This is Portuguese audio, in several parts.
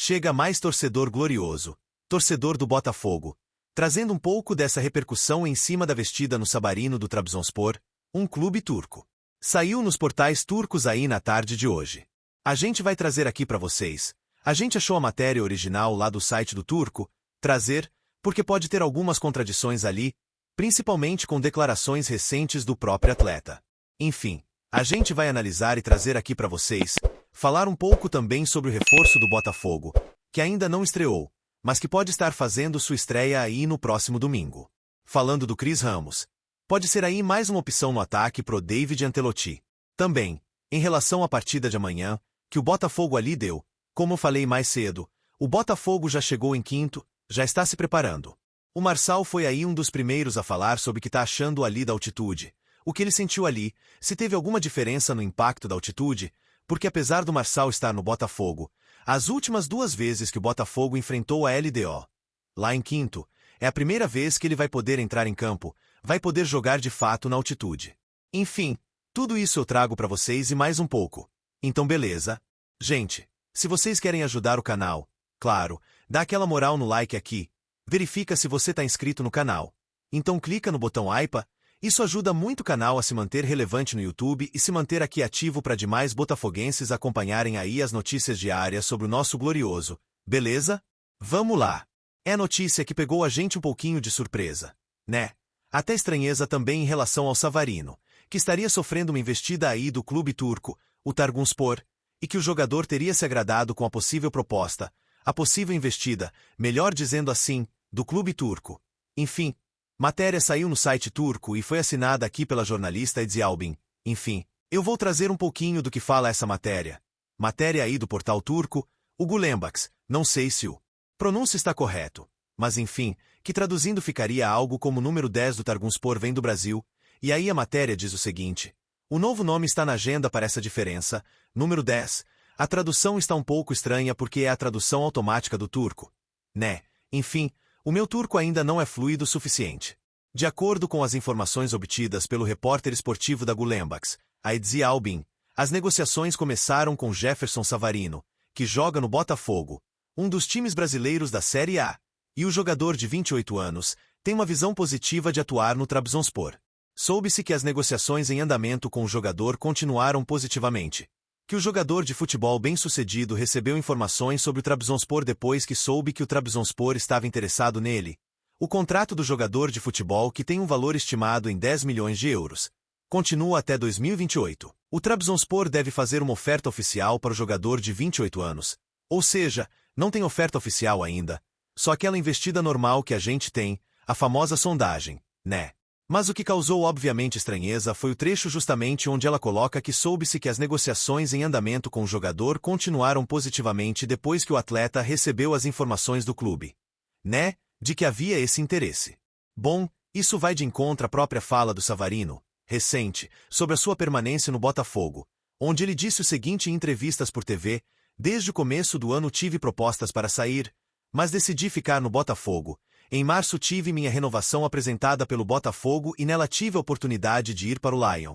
chega mais torcedor glorioso, torcedor do Botafogo, trazendo um pouco dessa repercussão em cima da vestida no Sabarino do Trabzonspor, um clube turco. Saiu nos portais turcos aí na tarde de hoje. A gente vai trazer aqui para vocês. A gente achou a matéria original lá do site do turco, trazer, porque pode ter algumas contradições ali, principalmente com declarações recentes do próprio atleta. Enfim, a gente vai analisar e trazer aqui para vocês, falar um pouco também sobre o reforço do Botafogo, que ainda não estreou, mas que pode estar fazendo sua estreia aí no próximo domingo. Falando do Cris Ramos, pode ser aí mais uma opção no ataque pro David Ancelotti. Também, em relação à partida de amanhã, que o Botafogo ali deu, como eu falei mais cedo, o Botafogo já chegou em quinto, já está se preparando. O Marçal foi aí um dos primeiros a falar sobre o que está achando ali da altitude, o que ele sentiu ali, se teve alguma diferença no impacto da altitude, porque apesar do Marçal estar no Botafogo, as últimas 2 vezes que o Botafogo enfrentou a LDO, lá em Quinto, é a primeira vez que ele vai poder entrar em campo, vai poder jogar de fato na altitude. Enfim, tudo isso eu trago para vocês e mais um pouco. Então beleza? Gente, se vocês querem ajudar o canal, claro, dá aquela moral no like aqui, verifica se você está inscrito no canal. Então clica no botão AIPA, isso ajuda muito o canal a se manter relevante no YouTube e se manter aqui ativo para demais botafoguenses acompanharem aí as notícias diárias sobre o nosso glorioso, beleza? Vamos lá! É notícia que pegou a gente um pouquinho de surpresa, né? Até estranheza também em relação ao Savarino, que estaria sofrendo uma investida aí do clube turco, o Trabzonspor, e que o jogador teria se agradado com a possível proposta, a possível investida, melhor dizendo assim, do clube turco. Enfim, matéria saiu no site turco e foi assinada aqui pela jornalista Edzi Albin. Enfim, eu vou trazer um pouquinho do que fala essa matéria. Matéria aí do portal turco, o Gulembaks, não sei se o pronúncio está correto, mas enfim, que traduzindo ficaria algo como o número 10 do Trabzonspor vem do Brasil, e aí a matéria diz o seguinte: o novo nome está na agenda para essa diferença, número 10. A tradução está um pouco estranha porque é a tradução automática do turco, né? Enfim, o meu turco ainda não é fluido o suficiente. De acordo com as informações obtidas pelo repórter esportivo da Gulembaks, a Edzi Albin, as negociações começaram com Jefferson Savarino, que joga no Botafogo, um dos times brasileiros da Série A, e o jogador de 28 anos tem uma visão positiva de atuar no Trabzonspor. Soube-se que as negociações em andamento com o jogador continuaram positivamente, que o jogador de futebol bem-sucedido recebeu informações sobre o Trabzonspor depois que soube que o Trabzonspor estava interessado nele. O contrato do jogador de futebol, que tem um valor estimado em 10 milhões de euros, continua até 2028. O Trabzonspor deve fazer uma oferta oficial para o jogador de 28 anos, ou seja, não tem oferta oficial ainda, só aquela investida normal que a gente tem, a famosa sondagem, né? Mas o que causou obviamente estranheza foi o trecho justamente onde ela coloca que soube-se que as negociações em andamento com o jogador continuaram positivamente depois que o atleta recebeu as informações do clube, né, de que havia esse interesse. Bom, isso vai de encontro à própria fala do Savarino, recente, sobre a sua permanência no Botafogo, onde ele disse o seguinte em entrevistas por TV: desde o começo do ano tive propostas para sair, mas decidi ficar no Botafogo. Em março tive minha renovação apresentada pelo Botafogo e nela tive a oportunidade de ir para o Lyon.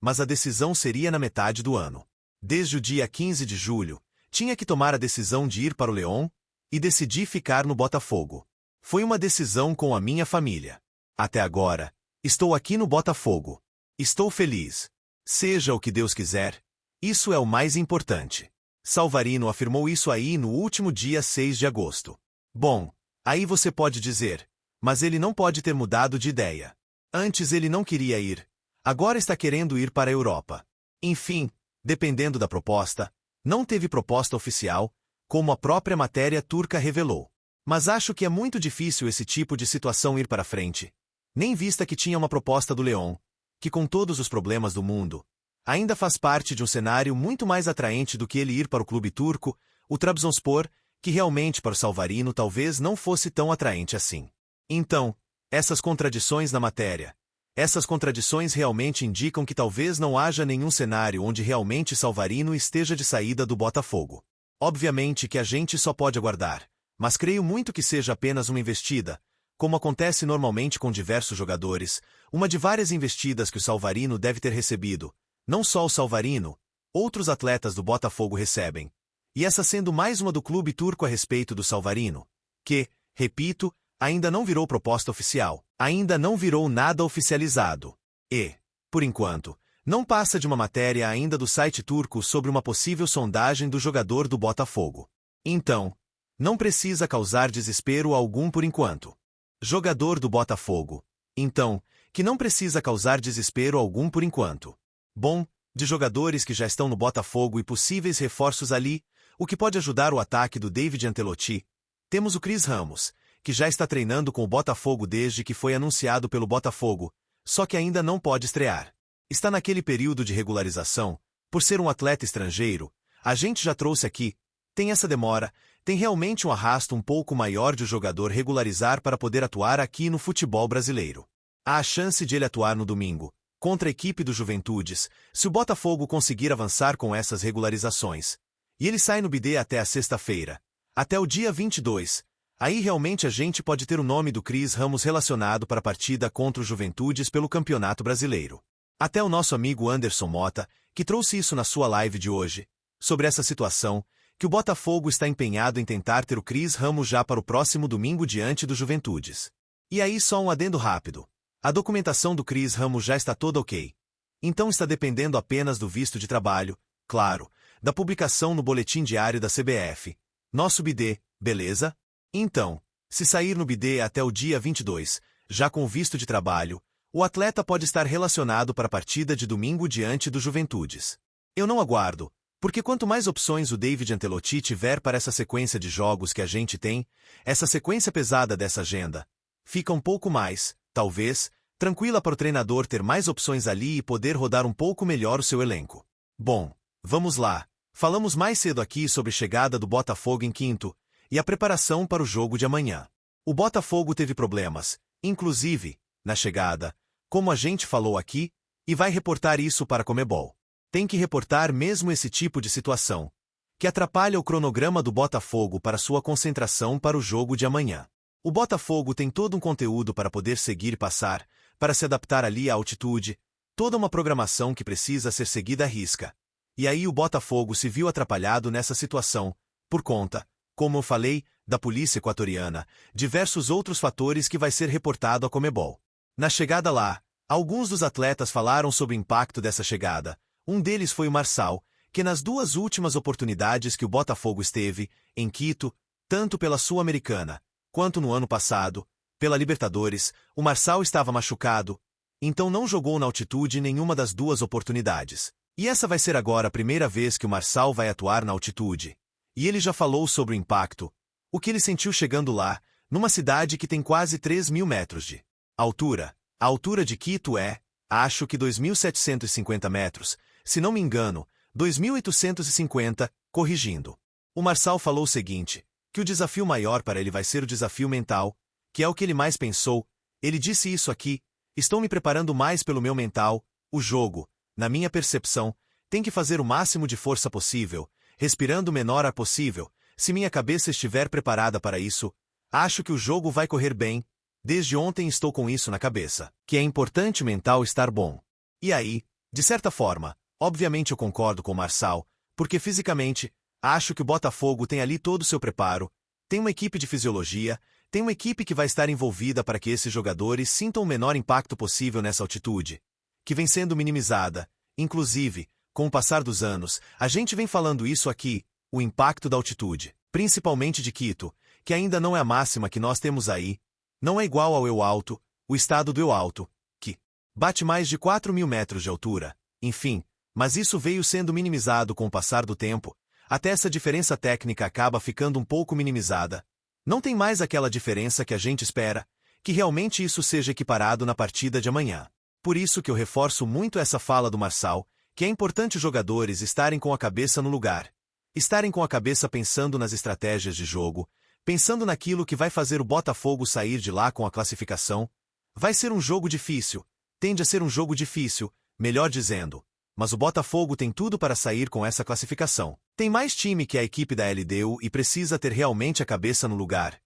Mas a decisão seria na metade do ano. Desde o dia 15 de julho, tinha que tomar a decisão de ir para o Lyon, e decidi ficar no Botafogo. Foi uma decisão com a minha família. Até agora, estou aqui no Botafogo. Estou feliz. Seja o que Deus quiser, isso é o mais importante. Savarino afirmou isso aí no último dia 6 de agosto. Bom, aí você pode dizer, mas ele não pode ter mudado de ideia. Antes ele não queria ir, agora está querendo ir para a Europa. Enfim, dependendo da proposta, não teve proposta oficial, como a própria matéria turca revelou. Mas acho que é muito difícil esse tipo de situação ir para frente. Nem vista que tinha uma proposta do Lyon, que com todos os problemas do mundo, ainda faz parte de um cenário muito mais atraente do que ele ir para o clube turco, o Trabzonspor, que realmente para o Savarino talvez não fosse tão atraente assim. Então, essas contradições na matéria, essas contradições realmente indicam que talvez não haja nenhum cenário onde realmente Savarino esteja de saída do Botafogo. Obviamente que a gente só pode aguardar, mas creio muito que seja apenas uma investida, como acontece normalmente com diversos jogadores, uma de várias investidas que o Savarino deve ter recebido. Não só o Savarino, outros atletas do Botafogo recebem. E essa sendo mais uma do clube turco a respeito do Salvarino, que, repito, ainda não virou proposta oficial, ainda não virou nada oficializado. E, por enquanto, não passa de uma matéria ainda do site turco sobre uma possível sondagem do jogador do Botafogo. Então, não precisa causar desespero algum por enquanto. Jogador do Botafogo. Então, que não precisa causar desespero algum por enquanto. Bom, de jogadores que já estão no Botafogo e possíveis reforços ali, o que pode ajudar o ataque do David Ancelotti, temos o Cris Ramos, que já está treinando com o Botafogo desde que foi anunciado pelo Botafogo, só que ainda não pode estrear. Está naquele período de regularização, por ser um atleta estrangeiro, a gente já trouxe aqui, tem essa demora, tem realmente um arrasto um pouco maior de o jogador regularizar para poder atuar aqui no futebol brasileiro. Há a chance de ele atuar no domingo, contra a equipe do Juventudes, se o Botafogo conseguir avançar com essas regularizações. E ele sai no BD até a sexta-feira, até o dia 22. Aí realmente a gente pode ter o nome do Cris Ramos relacionado para a partida contra o Juventudes pelo Campeonato Brasileiro. Até o nosso amigo Anderson Mota, que trouxe isso na sua live de hoje, sobre essa situação, que o Botafogo está empenhado em tentar ter o Cris Ramos já para o próximo domingo diante do Juventudes. E aí só um adendo rápido. A documentação do Cris Ramos já está toda ok. Então está dependendo apenas do visto de trabalho, claro, da publicação no Boletim Diário da CBF. Nosso BD, beleza? Então, se sair no BD até o dia 22, já com visto de trabalho, o atleta pode estar relacionado para a partida de domingo diante do Juventudes. Eu não aguardo, porque quanto mais opções o David Ancelotti tiver para essa sequência de jogos que a gente tem, essa sequência pesada dessa agenda, fica um pouco mais, talvez, tranquila para o treinador ter mais opções ali e poder rodar um pouco melhor o seu elenco. Bom, vamos lá. Falamos mais cedo aqui sobre a chegada do Botafogo em Quito e a preparação para o jogo de amanhã. O Botafogo teve problemas, inclusive, na chegada, como a gente falou aqui, e vai reportar isso para a Conmebol. Tem que reportar mesmo esse tipo de situação, que atrapalha o cronograma do Botafogo para sua concentração para o jogo de amanhã. O Botafogo tem todo um conteúdo para poder seguir e passar, para se adaptar ali à altitude, toda uma programação que precisa ser seguida à risca. E aí o Botafogo se viu atrapalhado nessa situação, por conta, como eu falei, da polícia equatoriana, diversos outros fatores que vai ser reportado à Conmebol. Na chegada lá, alguns dos atletas falaram sobre o impacto dessa chegada. Um deles foi o Marçal, que nas duas últimas oportunidades que o Botafogo esteve, em Quito, tanto pela Sul-Americana, quanto no ano passado, pela Libertadores, o Marçal estava machucado, então não jogou na altitude em nenhuma das duas oportunidades. E essa vai ser agora a primeira vez que o Marçal vai atuar na altitude. E ele já falou sobre o impacto, o que ele sentiu chegando lá, numa cidade que tem quase 3.000 metros de altura. A altura de Quito é, acho que 2.750 metros, se não me engano, 2.850, corrigindo. O Marçal falou o seguinte, que o desafio maior para ele vai ser o desafio mental, que é o que ele mais pensou. Ele disse isso aqui, estou me preparando mais pelo meu mental, o jogo, na minha percepção, tem que fazer o máximo de força possível, respirando o menor ar possível. Se minha cabeça estiver preparada para isso, acho que o jogo vai correr bem. Desde ontem estou com isso na cabeça, que é importante o mental estar bom. E aí, de certa forma, obviamente eu concordo com o Marçal, porque fisicamente, acho que o Botafogo tem ali todo o seu preparo, tem uma equipe de fisiologia, tem uma equipe que vai estar envolvida para que esses jogadores sintam o menor impacto possível nessa altitude, que vem sendo minimizada. Inclusive, com o passar dos anos, a gente vem falando isso aqui, o impacto da altitude, principalmente de Quito, que ainda não é a máxima que nós temos aí, não é igual ao Eu Alto, o estado do Eu Alto, que bate mais de 4.000 metros de altura, enfim, mas isso veio sendo minimizado com o passar do tempo, até essa diferença técnica acaba ficando um pouco minimizada. Não tem mais aquela diferença que a gente espera, que realmente isso seja equiparado na partida de amanhã. Por isso que eu reforço muito essa fala do Marçal, que é importante os jogadores estarem com a cabeça no lugar, estarem com a cabeça pensando nas estratégias de jogo, pensando naquilo que vai fazer o Botafogo sair de lá com a classificação. Vai ser um jogo difícil, tende a ser um jogo difícil, melhor dizendo, mas o Botafogo tem tudo para sair com essa classificação. Tem mais time que a equipe da LDU e precisa ter realmente a cabeça no lugar.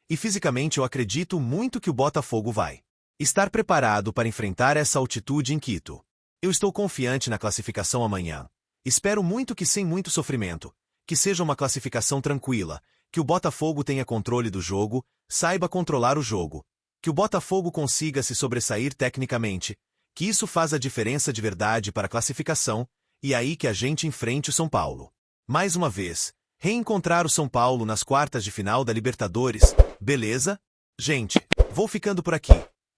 E fisicamente eu acredito muito que o Botafogo vai estar preparado para enfrentar essa altitude em Quito. Eu estou confiante na classificação amanhã. Espero muito que sem muito sofrimento, Que seja uma classificação tranquila, que o Botafogo tenha controle do jogo, saiba controlar o jogo. Que o Botafogo consiga se sobressair tecnicamente, que isso faz a diferença de verdade para a classificação, e aí que a gente enfrente o São Paulo. Mais uma vez, reencontrar o São Paulo nas quartas de final da Libertadores, beleza? Gente, vou ficando por aqui.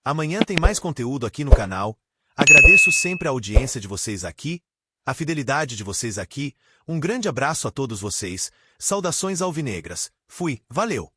Amanhã tem mais conteúdo aqui no canal. Agradeço sempre a audiência de vocês aqui, a fidelidade de vocês aqui. Um grande abraço a todos vocês. Saudações alvinegras. Fui, valeu!